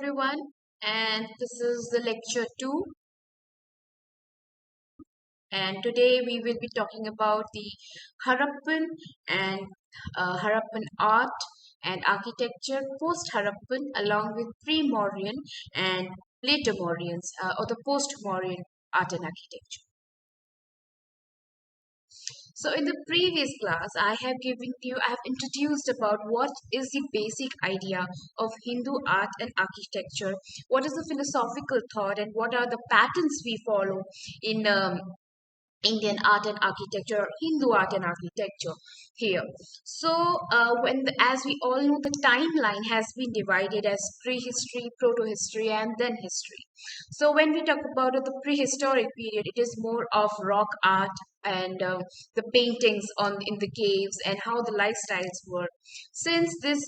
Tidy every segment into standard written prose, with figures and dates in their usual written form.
everyone, and this is the lecture 2. And today we will be talking about the Harappan and Harappan art and architecture post Harappan, along with pre Mauryan and later Mauryans, or the post Mauryan art and architecture. So in the previous class, I have introduced about what is the basic idea of Hindu art and architecture, what is the philosophical thought, and what are the patterns we follow in Indian art and architecture, or Hindu art and architecture here. So, as we all know, the timeline has been divided as prehistory, proto-history, and then history. So, when we talk about the prehistoric period, it is more of rock art and the paintings on in the caves and how the lifestyles were. Since this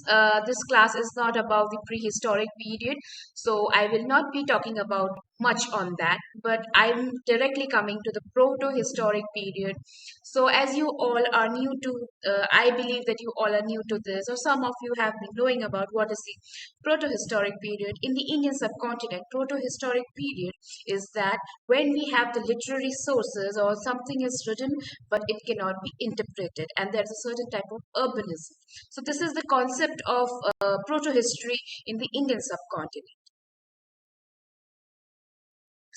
class is not about the prehistoric period, so I will not be talking about much on that, but I'm directly coming to the proto-historic period. So as you all are new to, I believe that you all are new to this, or some of you have been knowing about what is the proto-historic period. In the Indian subcontinent, proto-historic period is that when we have the literary sources or something is written, but it cannot be interpreted, and there's a certain type of urbanism. So this is the concept of proto-history in the Indian subcontinent.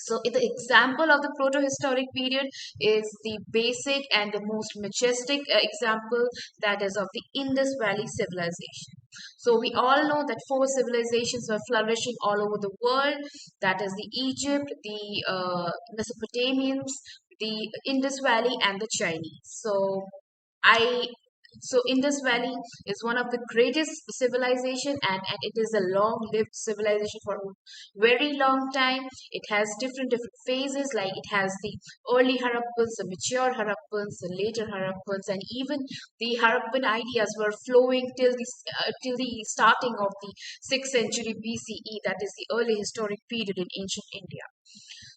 So the example of the proto-historic period is the basic and the most majestic example, that is of the Indus Valley Civilization. So we all know that four civilizations were flourishing all over the world. That is the Egypt, the Mesopotamians, the Indus Valley, and the Chinese. I Indus Valley is one of the greatest civilization, and it is a long-lived civilization for a very long time. It has different phases, like it has the early Harappans, the mature Harappans, the later Harappans, and even the Harappan ideas were flowing till the starting of the 6th century BCE, that is the early historic period in ancient India.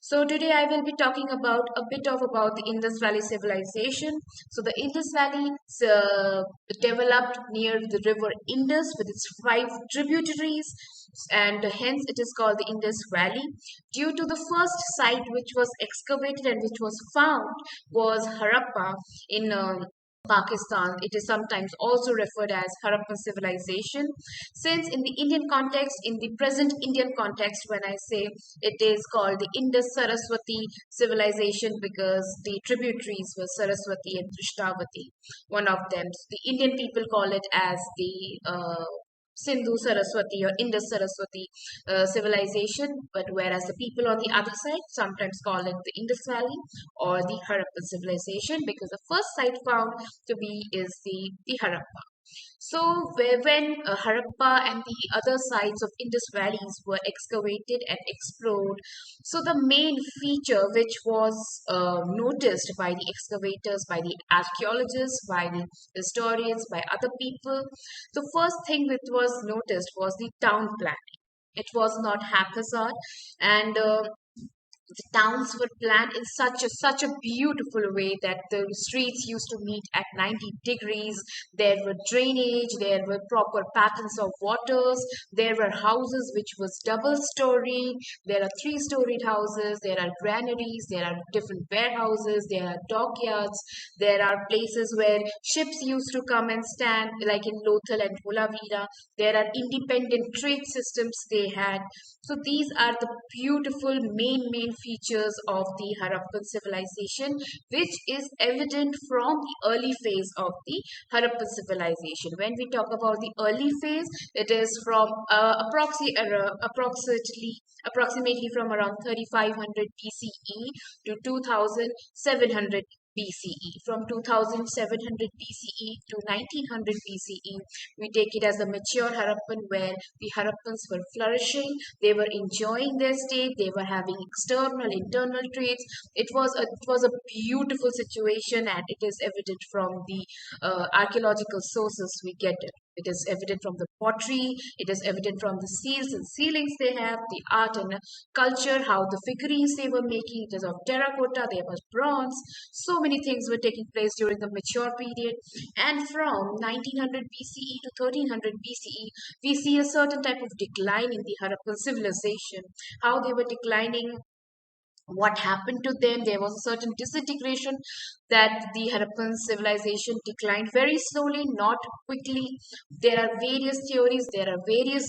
So today I will be talking about a bit of about the Indus Valley civilization. So the Indus Valley developed near the river Indus with its 5 tributaries, and hence it is called the Indus Valley. Due to the first site which was excavated and which was found was Harappa in Pakistan. It is sometimes also referred as Harappan Civilization. Since in the Indian context, in the present Indian context, when I say it is called the Indus Saraswati Civilization, because the tributaries were Saraswati and Krishnavati, one of them. The Indian people call it as the Sindhu Saraswati or Indus Saraswati civilization, but whereas the people on the other side sometimes call it the Indus Valley or the Harappan civilization, because the first site found to be is the Harappa. So when Harappa and the other sites of Indus valleys were excavated and explored, so the main feature which was noticed by the excavators, by the archaeologists, by the historians, by other people, the first thing which was noticed was the town planning. It was not haphazard, and the towns were planned in such a beautiful way that the streets used to meet at 90 degrees. There were drainage, there were proper patterns of waters, there were houses which was double story, there are 3-storied houses, there are granaries, there are different warehouses, there are dockyards, there are places where ships used to come and stand, like in Lothal and Holavira. There are independent trade systems they had. So these are the beautiful main features of the Harappan civilization, which is evident from the early phase of the Harappan civilization. When we talk about the early phase, it is from approximately from around 3500 BCE to 2700 BCE. From 2700 BCE to 1900 BCE, we take it as the mature Harappan, where the Harappans were flourishing, they were enjoying their state, they were having external, internal trades. It was a beautiful situation, and it is evident from the archaeological sources we get it. It is evident from the pottery, it is evident from the seals and ceilings they have, the art and culture, how the figurines they were making, it is of terracotta, there was bronze, so many things were taking place during the mature period. And from 1900 BCE to 1300 BCE, we see a certain type of decline in the Harappan civilization, how they were declining, what happened to them. There was a certain disintegration, that the Harappan civilization declined very slowly, not quickly. There are various theories, there are various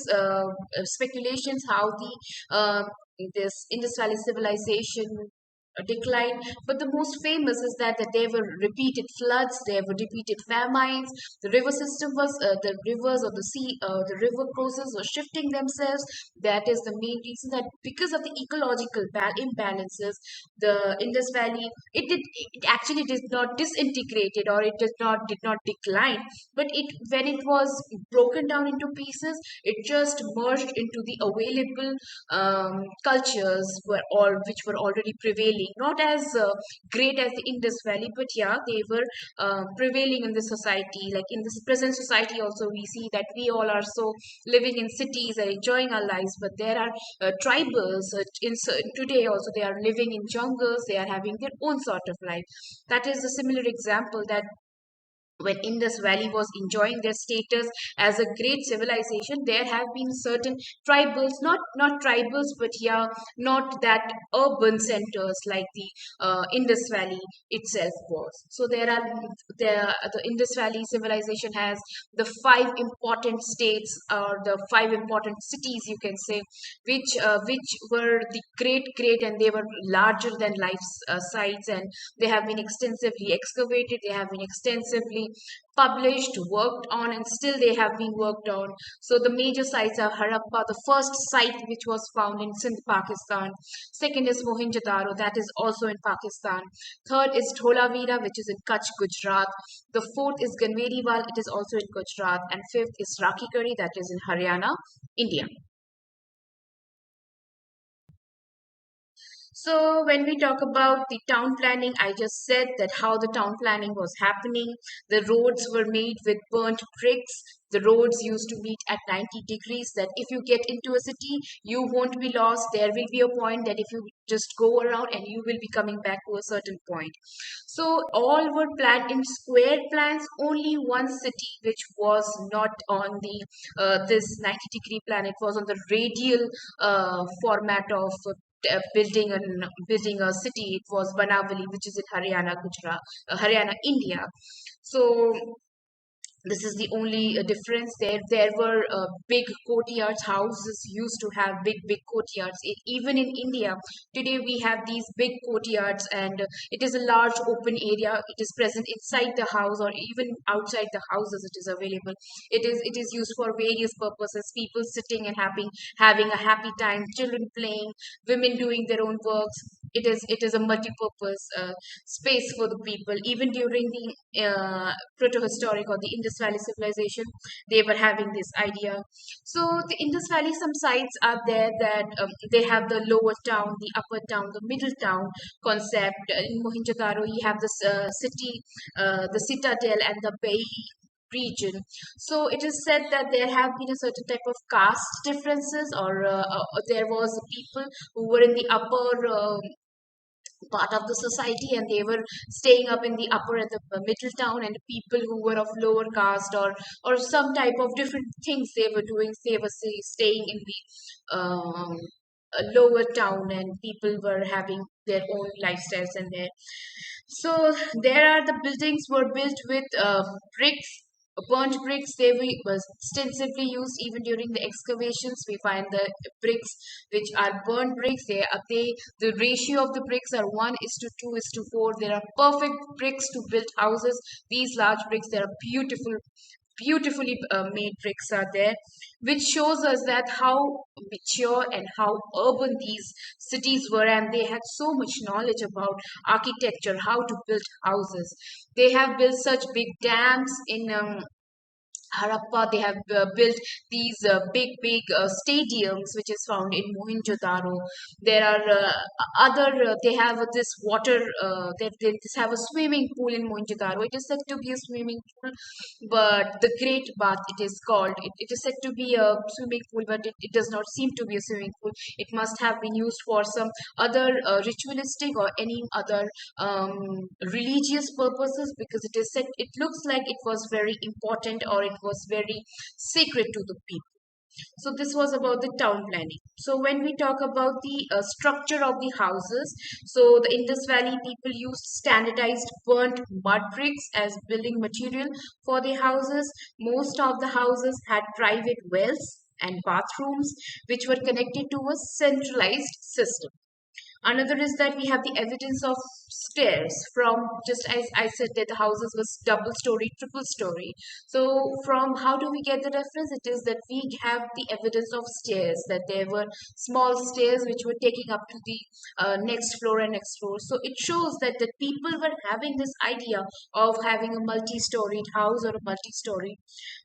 speculations how the this Indus Valley civilization decline. But the most famous is that there were repeated floods, there were repeated famines. The river system was, the rivers or the sea, the river courses were shifting themselves. That is the main reason, that because of the ecological imbalances, the Indus Valley, it actually did not disintegrated, or it did not decline, but it, when it was broken down into pieces, it just merged into the available cultures were all which were already prevailing, not as great as the Indus Valley, but yeah, they were prevailing in the society. Like in this present society also, we see that we all are so living in cities and enjoying our lives, but there are tribals today also, they are living in jungles, they are having their own sort of life. That is a similar example, that when Indus Valley was enjoying their status as a great civilization, there have been certain tribals, not tribals, but yeah, not that urban centers like the Indus Valley itself was. So the Indus Valley civilization has the five important states, or the five important cities, you can say, which were the great, and they were larger than life sites, and they have been extensively excavated, they have been extensively published, worked on, and still they have been worked on. So the major sites are Harappa, the first site which was found in Sindh, Pakistan. Second is Mohenjo-daro, that is also in Pakistan. Third is Dholavira, which is in Kutch, Gujarat. The fourth is Ganveriwal, it is also in Gujarat. And fifth is Rakikari, that is in Haryana, India. So when we talk about the town planning, I just said that how the town planning was happening. The roads were made with burnt bricks. The roads used to meet at 90 degrees, that if you get into a city, you won't be lost. There will be a point that if you just go around, and you will be coming back to a certain point. So all were planned in square plans. Only one city which was not on the this 90-degree plan, it was on the radial format of building a city. It was Banavali, which is in Haryana, Gujarat, Haryana, India. So this is the only difference. There were big courtyards. Houses used to have big courtyards. Even in India today, we have these big courtyards, and it is a large open area. It is present inside the house, or even outside the houses. It is available. It is used for various purposes. People sitting and having a happy time. Children playing. Women doing their own works. It is a multi-purpose space for the people. Even during the proto-historic or the Indus Valley civilization, they were having this idea. So the Indus Valley, some sites are there that they have the lower town, the upper town, the middle town concept. In Mohenjo-daro, you have this city, the citadel, and the bay region. So it is said that there have been a certain type of caste differences, or there was people who were in the upper part of the society, and they were staying up in the upper and the middle town, and people who were of lower caste, or some type of different things they were doing, they were staying in the lower town, and people were having their own lifestyles in there. So there are the buildings were built with bricks, burnt bricks. They was extensively used even during the excavations. We find the bricks which are burnt bricks. The ratio of the bricks are 1:2:4. There are perfect bricks to build houses. These large bricks, they are beautifully made bricks are there, which shows us that how mature and how urban these cities were, and they had so much knowledge about architecture, how to build houses. They have built such big dams in Harappa, they have built these big stadiums, which is found in Mohenjo-daro. There are they have this water, they just have a swimming pool in Mohenjo-daro. It is said to be a swimming pool, but the Great Bath, it is called. It is said to be a swimming pool, but it does not seem to be a swimming pool. It must have been used for some other ritualistic or any other um, religious purposes, because it is said, it looks like it was very important or it was very sacred to the people. So this was about the town planning. So when we talk about the structure of the houses, so the Indus Valley people used standardized burnt mud bricks as building material for the houses. Most of the houses had private wells and bathrooms which were connected to a centralized system. Another is that we have the evidence of stairs from, just as I said, that the houses was double story, triple story. So from how do we get the reference? It is that we have the evidence of stairs, that there were small stairs which were taking up to the next floor and next floor. So it shows that the people were having this idea of having a multi-storied house or a multi-story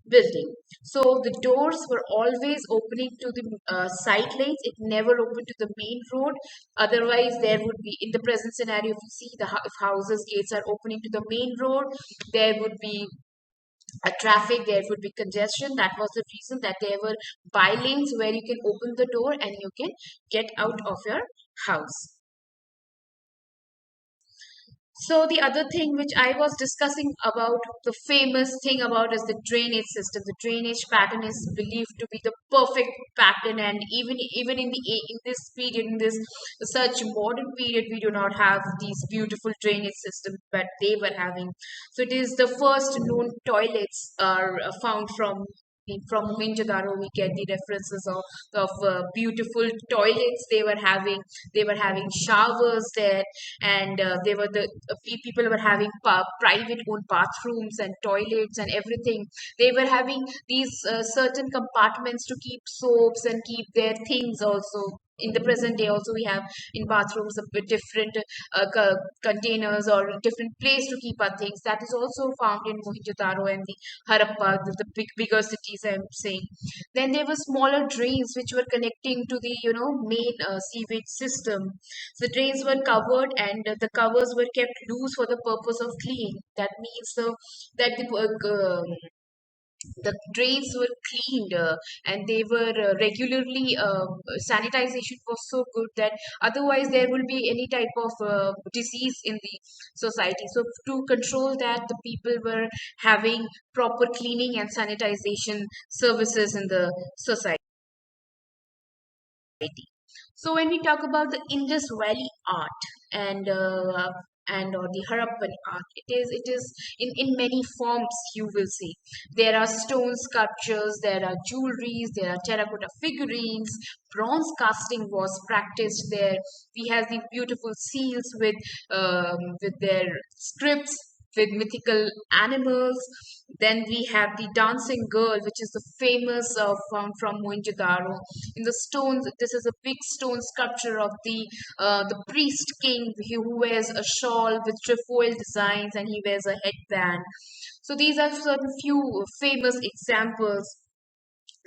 building. So the doors were always opening to the side lanes. It never opened to the main road. Otherwise, there would be, in the present scenario, if you see if houses gates are opening to the main road, there would be a traffic, there would be congestion. That was the reason that there were by lanes where you can open the door and you can get out of your house. So the other thing which I was discussing about, the famous thing about, is the drainage system. The drainage pattern is believed to be the perfect pattern, and even in the in this period, in this such modern period, we do not have these beautiful drainage systems that they were having. So it is the first known toilets are found from Mohenjo-daro. We get the references of beautiful toilets they were having. They were having showers there, and they were people were having private owned bathrooms and toilets and everything. They were having these certain compartments to keep soaps and keep their things also. In the present day also, we have in bathrooms a bit different containers or a different place to keep our things. That is also found in Mohenjo-daro and the Harappa, the bigger cities I'm saying. Then there were smaller drains which were connecting to the main sewage system. The drains were covered, and the covers were kept loose for the purpose of cleaning. That means that the drains were cleaned, and they were regularly sanitization was so good that otherwise there will be any type of disease in the society. So to control that, the people were having proper cleaning and sanitization services in the society. So when we talk about the Indus Valley art and or the Harappan art, it is in many forms. You will see there are stone sculptures, there are jewelries, there are terracotta figurines, bronze casting was practiced there. We have the beautiful seals with their scripts, with mythical animals. Then we have the dancing girl, which is the famous from Mohenjo-daro. In the stones, this is a big stone sculpture of the priest king who wears a shawl with trefoil designs, and he wears a headband. So these are certain few famous examples.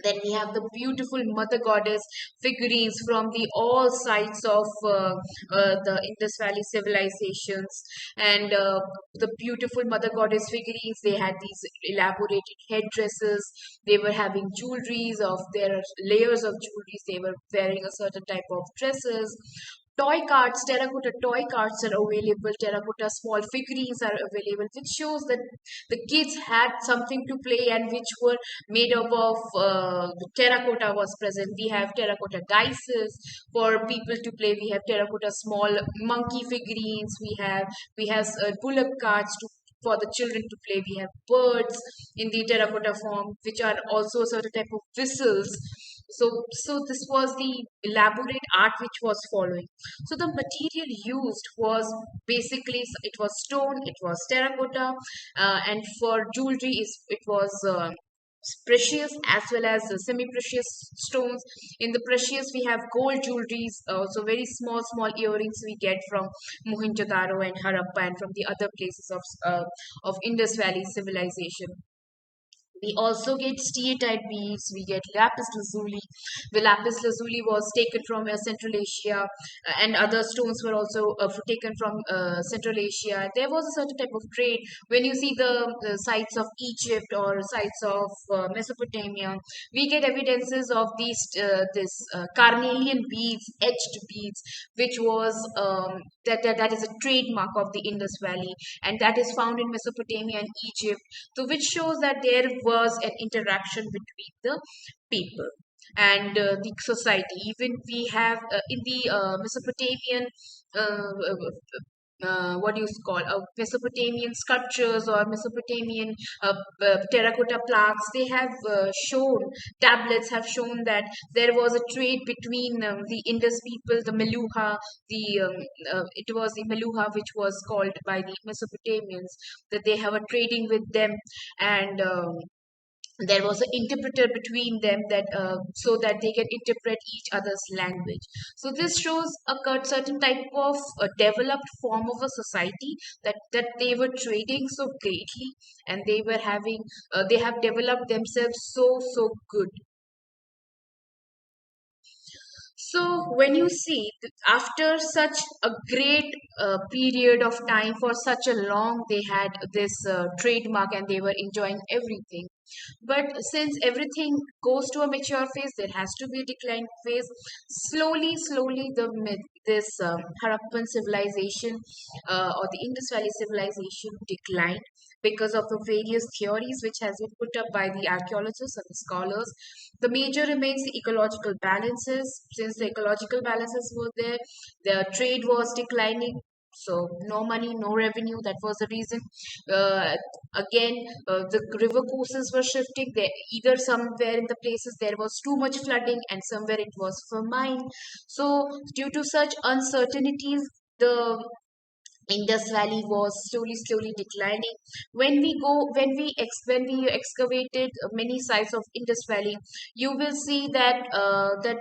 Then we have the beautiful mother goddess figurines from the all sides of the Indus Valley civilizations, and the beautiful mother goddess figurines. They had these elaborated headdresses. They were having jewelries of their layers of jewelries. They were wearing a certain type of dresses. Toy cards, terracotta toy cards are available. Terracotta small figurines are available, which shows that the kids had something to play, and which were made up of the terracotta was present. We have terracotta dices for people to play. We have terracotta small monkey figurines. We have bullock carts for the children to play. We have birds in the terracotta form, which are also a certain type of whistles. So this was the elaborate art which was following. So the material used was basically, it was stone, it was terracotta, and for jewelry it was precious as well as semi-precious stones. In the precious, we have gold jewelries, so very small earrings we get from Mohenjo-daro and Harappa and from the other places of Indus Valley civilization. We also get steatite beads, we get lapis lazuli. The lapis lazuli was taken from Central Asia, and other stones were also taken from Central Asia. There was a certain type of trade. When you see the sites of Egypt or sites of Mesopotamia, we get evidences of these this carnelian beads, etched beads, which was that is a trademark of the Indus Valley, and that is found in Mesopotamia and Egypt, so which shows that there was an interaction between the people and the society. Even we have in the Mesopotamian what do you call Mesopotamian sculptures or Mesopotamian terracotta plaques. They have shown tablets have shown that there was a trade between the Indus people, the Meluha, the it was the Meluha which was called by the Mesopotamians, that they have a trading with them, and there was an interpreter between them, that so that they can interpret each other's language. So this shows a certain type of developed form of a society, that they were trading so greatly, and they were having they have developed themselves so good. So when you see after such a great period of time, for such a long, they had this trademark and they were enjoying everything. But since everything goes to a mature phase, there has to be a decline phase. Slowly, this Harappan civilization or the Indus Valley civilization declined because of the various theories which has been put up by the archaeologists and the scholars. The major remains the ecological balances. Since the ecological balances were there, the trade was declining. So no money, no revenue. That was the reason. Uh, Again, the river courses were shifting. There, either somewhere in the places there was too much flooding, and somewhere it was famine. So due to such uncertainties, the Indus Valley was slowly declining. When we excavated many sites of Indus Valley, you will see that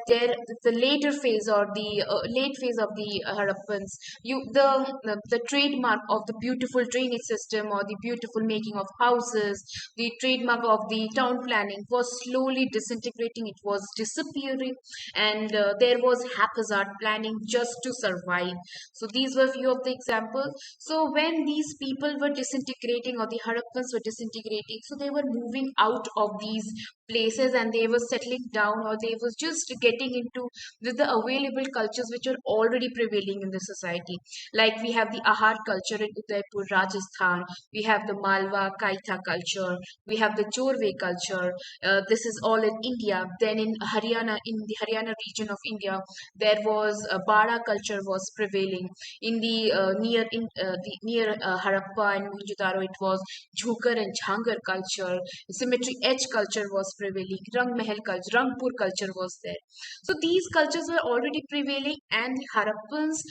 there the later phase or the late phase of the Harappans, the trademark of the beautiful drainage system or the beautiful making of houses, the trademark of the town planning was slowly disintegrating. It was disappearing, and there was haphazard planning just to survive. So these were few of the examples. So when these people were disintegrating or the Harappans were disintegrating, so they were moving out of these places and they were settling down, or they was just getting into the available cultures which are already prevailing in the society. Like we have the Ahar culture in Udaipur, Rajasthan. We have the Malwa Kaitha culture. We have the Chorve culture. This is all in India. Then in Haryana, in the Haryana region of India, there was Bara culture was prevailing. In the near Harappa and Mohenjo-daro, it was Jhukar and Jhangar culture. Symmetry edge culture was prevailing. Rang Mahal culture, Rangpur culture was there. So these cultures were already prevailing, and the Harappans,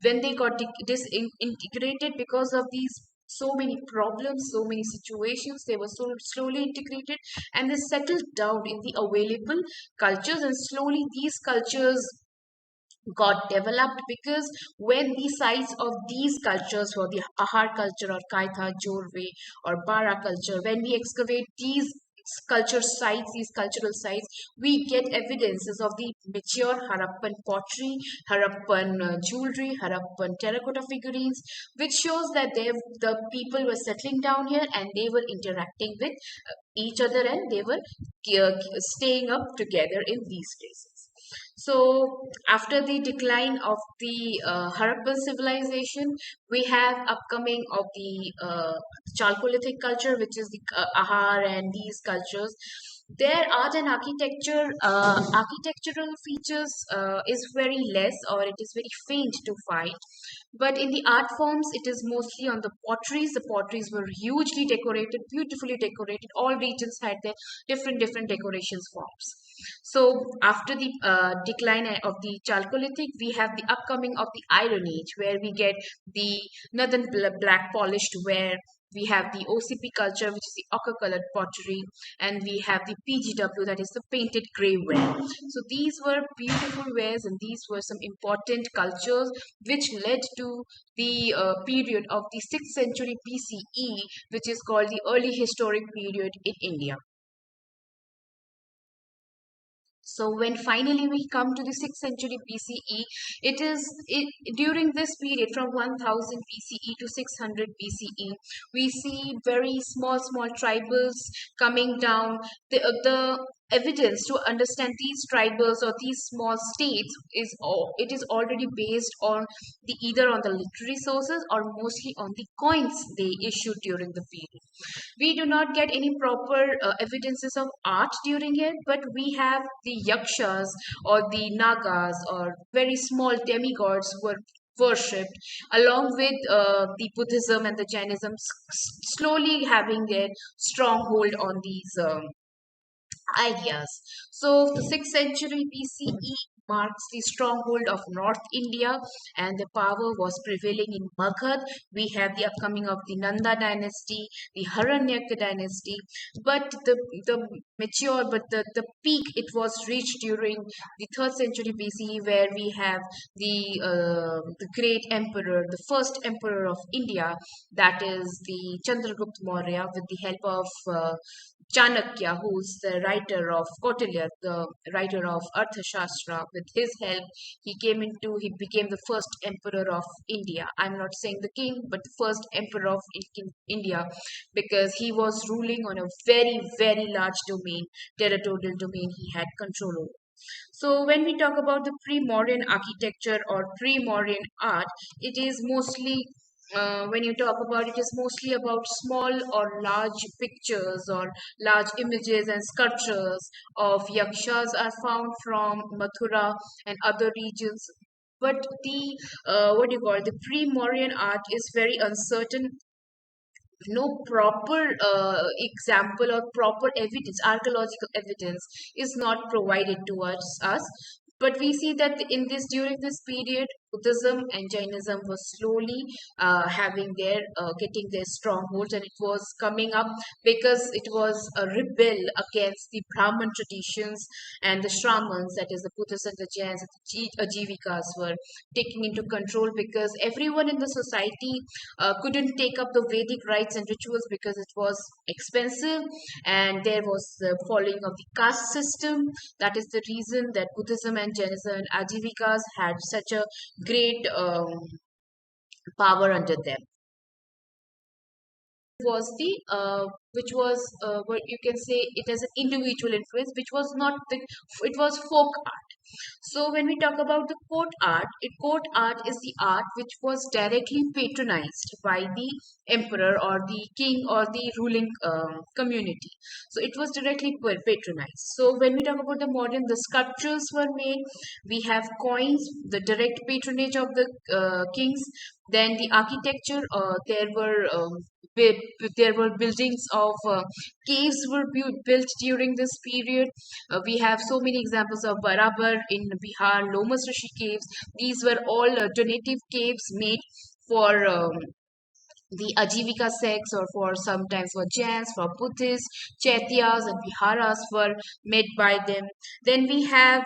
when they got disintegrated because of these so many problems, so many situations, they were so slowly integrated, and they settled down in the available cultures, and slowly these cultures got developed, because when the sites of these cultures, for the Ahar culture or Kaitha, Jorve or Bara culture, when we excavate these culture sites, these cultural sites, we get evidences of the mature Harappan pottery, Harappan jewelry, Harappan terracotta figurines, which shows that the people were settling down here and they were interacting with each other, and they were staying up together in these places. So, after the decline of the Harappan civilization, we have upcoming of the Chalcolithic culture, which is the Ahar and these cultures. Their art and architectural features is very less, or it is very faint to find. But in the art forms, it is mostly on the potteries. The potteries were hugely decorated, beautifully decorated. All regions had their different decorations forms. So after the decline of the Chalcolithic, we have the upcoming of the Iron Age, where we get the northern black polished ware. We have the OCP culture, which is the ochre colored pottery, and we have the PGW, that is the painted grey ware. So these were beautiful wares, and these were some important cultures which led to the period of the 6th century BCE, which is called the early historic period in India. So when finally we come to the 6th century BCE, during this period from 1000 BCE to 600 BCE, we see very small tribals coming down. The evidence to understand these tribals or these small states it is already based on the either on the literary sources or mostly on the coins they issued during the period. We do not get any proper evidences of art during it, but we have the yakshas or the nagas or very small demigods who were worshipped, along with the Buddhism and the Jainism slowly having their stronghold on these ideas. So the 6th century BCE marks the stronghold of North India, and the power was prevailing in Magad. We have the upcoming of the Nanda dynasty, the Haranyaka dynasty, but the the peak it was reached during the 3rd century BCE, where we have the great emperor, the first emperor of India, that is the Chandragupta Maurya, with the help of Chanakya, who's the writer of Kautilya, the writer of Arthashastra. With his help, he became the first emperor of India. I'm not saying the king, but the first emperor of India, because he was ruling on a very large domain, territorial domain he had control over. So when we talk about the pre-Mauryan architecture or pre-Mauryan art, it is mostly when you talk about it is mostly about small or large pictures or large images and sculptures of yakshas are found from Mathura and other regions. But the what do you call it, the pre-Mauryan art is very uncertain. No proper example or proper evidence, archaeological evidence is not provided to us. But we see that in this during this period, Buddhism and Jainism was slowly having their getting their strongholds, and it was coming up because it was a rebel against the Brahman traditions, and the Shramans, that is the Buddhists and the Jains and the Ajivikas, were taking into control, because everyone in the society couldn't take up the Vedic rites and rituals because it was expensive, and there was the following of the caste system. That is the reason that Buddhism and Jainism and Ajivikas had such a great power under them. Was the which was what you can say it as an individual influence, which was not the it was folk art. So when we talk about the court art is the art which was directly patronized by the emperor or the king or the ruling community. So it was directly patronized. So when we talk about the modern, the sculptures were made. We have coins, the direct patronage of the kings. Then the architecture, there were buildings of caves were built during this period. We have so many examples of Barabar in Bihar, Lomas Rishi caves. These were all donative caves made for the Ajivika sects, or for sometimes for Jains, for Buddhists, Chaityas and Viharas were made by them. Then we have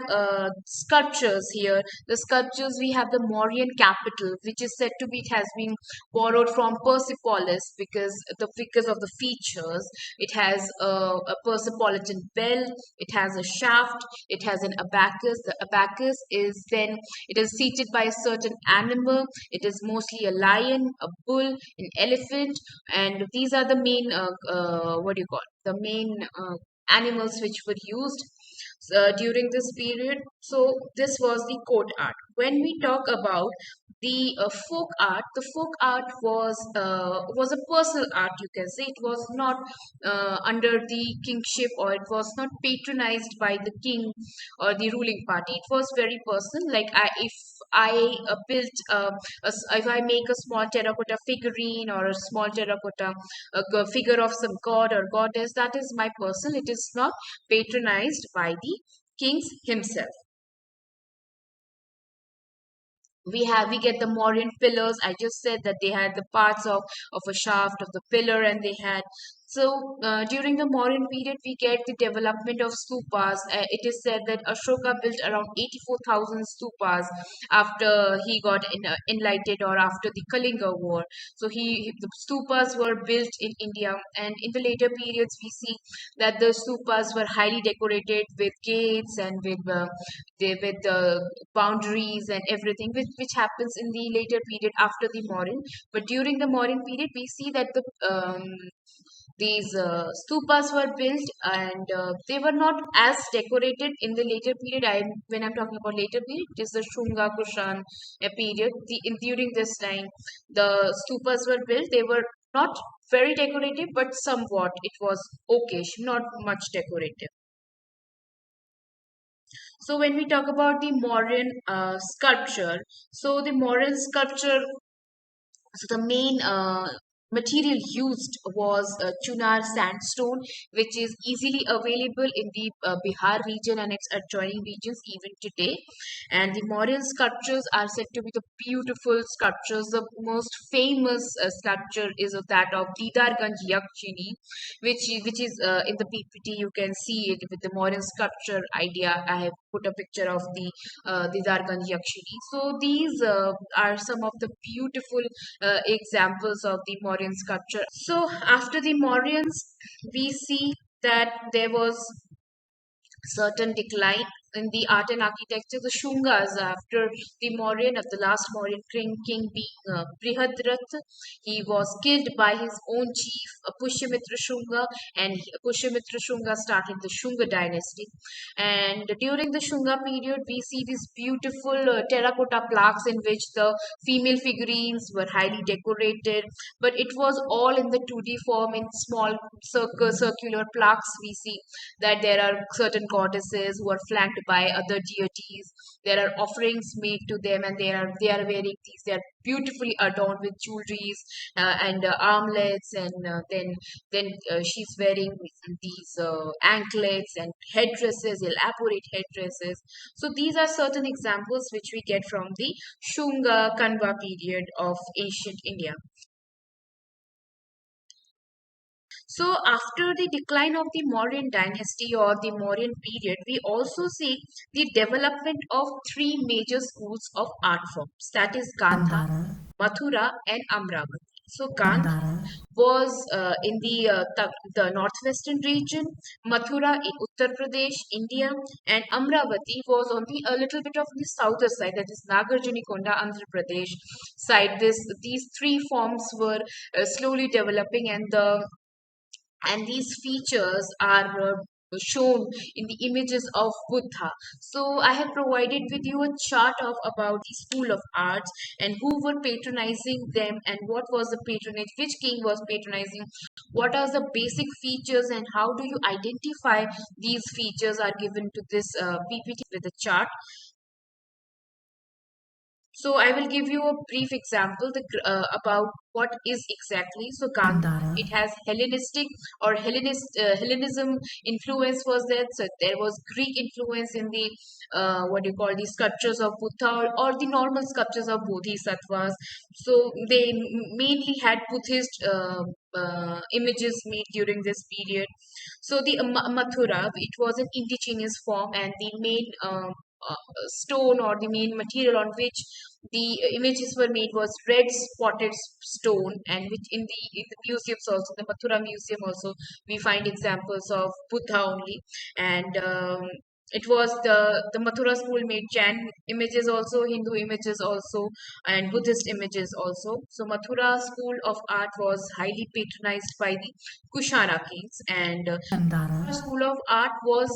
sculptures here. The sculptures, we have the Mauryan capital, which is said to be, it has been borrowed from Persepolis because of the features. It has a Persepolitan bell, it has a shaft, it has an abacus. The abacus is then, it is seated by a certain animal. It is mostly a lion, a bull, an elephant, and these are the main what do you call the main animals which were used during this period. So this was the court art. When we talk about the folk art was a personal art, you can say. It was not under the kingship, or it was not patronized by the king or the ruling party. It was very personal. Like if I built if I make a small terracotta figurine or a small terracotta figure of some god or goddess, that is my personal. It is not patronized by the kings himself. We get the Mauryan pillars. I just said that they had the parts of a shaft of the pillar, and they had During the Mauryan period, we get the development of stupas. It is said that Ashoka built around 84,000 stupas after he got enlightened, or after the Kalinga War. So the stupas were built in India, and in the later periods, we see that the stupas were highly decorated with gates and with boundaries and everything, which happens in the later period after the Mauryan. But during the Mauryan period, we see that these stupas were built, and they were not as decorated in the later period. When I'm talking about later period, it is the Shunga Kushan period. During this time, the stupas were built. They were not very decorative, but somewhat it was okay, not much decorative. So when we talk about the Mauryan sculpture, so the Mauryan sculpture, so the main material used was Chunar sandstone, which is easily available in the Bihar region and its adjoining regions even today. And the Mauryan sculptures are said to be the beautiful sculptures. The most famous sculpture is of that of Didarganj Yakshini, which is in the PPT. You can see it with the Mauryan sculpture idea. I have put a picture of the Didarganj Yakshini. So these are some of the beautiful examples of the Mauryan sculpture. So after the Mauryans, we see that there was certain decline in the art and architecture. The Shungas, after the Mauryan, of the last Mauryan king being Brihadratha, he was killed by his own chief Pushyamitra Shunga, and Pushyamitra Shunga started the Shunga dynasty. And during the Shunga period, we see these beautiful terracotta plaques in which the female figurines were highly decorated, but it was all in the 2D form, in small circular plaques. We see that there are certain goddesses who are flanked by other deities. There are offerings made to them, and they are wearing these. They are beautifully adorned with jewelries and armlets, and then she's wearing these anklets and headdresses, elaborate headdresses. So these are certain examples which we get from the Shunga Kanva period of ancient India. So, after the decline of the Mauryan dynasty or the Mauryan period, we also see the development of three major schools of art forms, that is Gandhara, Gandhara, Mathura, and Amaravati. So, Gandhara Gandhara, was in the northwestern region, Mathura in Uttar Pradesh, India, and Amravati was on the a little bit of the southern side, that is Nagarjunikonda, Andhra Pradesh side. These three forms were slowly developing, and these features are shown in the images of Buddha. So I have provided with you a chart of about the school of arts and who were patronizing them, and what was the patronage, which king was patronizing, what are the basic features, and how do you identify these features are given to this PPT with a chart. So I will give you a brief example about what is exactly. So Gandhara, Gandhara, it has Hellenistic or Hellenism influence was there. So there was Greek influence in the what do you call the sculptures of Buddha, or the normal sculptures of Bodhisattvas. So they mainly had Buddhist images made during this period. So the Mathura, it was an indigenous form, and the main stone or the main material on which the images were made was red spotted stone, and which in the museums also, the Mathura museum also, we find examples of Buddha only. And it was the Mathura school made Jain images also, Hindu images also, and Buddhist images also. So Mathura school of art was highly patronized by the Kushana kings, and Gandhara, school of art was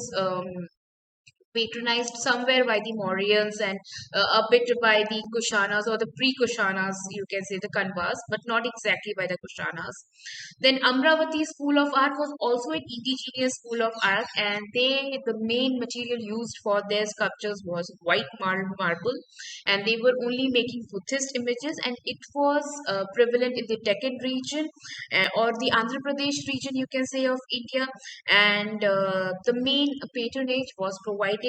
patronized somewhere by the Mauryans, and a bit by the Kushanas or the pre-Kushanas, you can say the Kanvas, but not exactly by the Kushanas. Then Amravati School of Art was also an indigenous school of art, and the main material used for their sculptures was white marble, and they were only making Buddhist images, and it was prevalent in the Deccan region or the Andhra Pradesh region, you can say, of India, and the main patronage was provided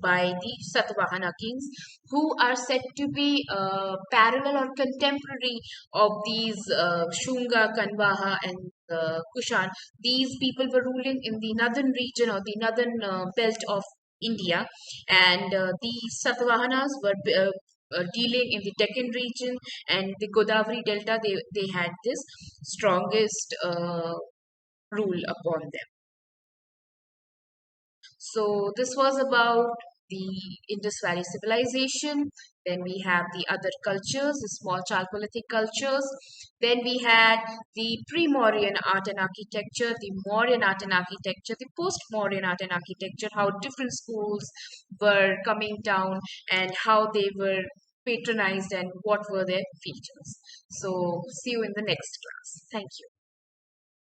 by the Satvahana kings, who are said to be parallel or contemporary of these Shunga, Kanvaha, and the Kushan. These people were ruling in the northern region or the northern belt of India, and the Satavahanas were dealing in the Deccan region and the Godavari Delta. They had this strongest rule upon them. So this was about the Indus Valley Civilization. Then we have the other cultures, the small Chalcolithic cultures. Then we had the pre-Mauryan art and architecture, the Mauryan art and architecture, the post-Mauryan art and architecture, how different schools were coming down and how they were patronized and what were their features. So see you in the next class. Thank you.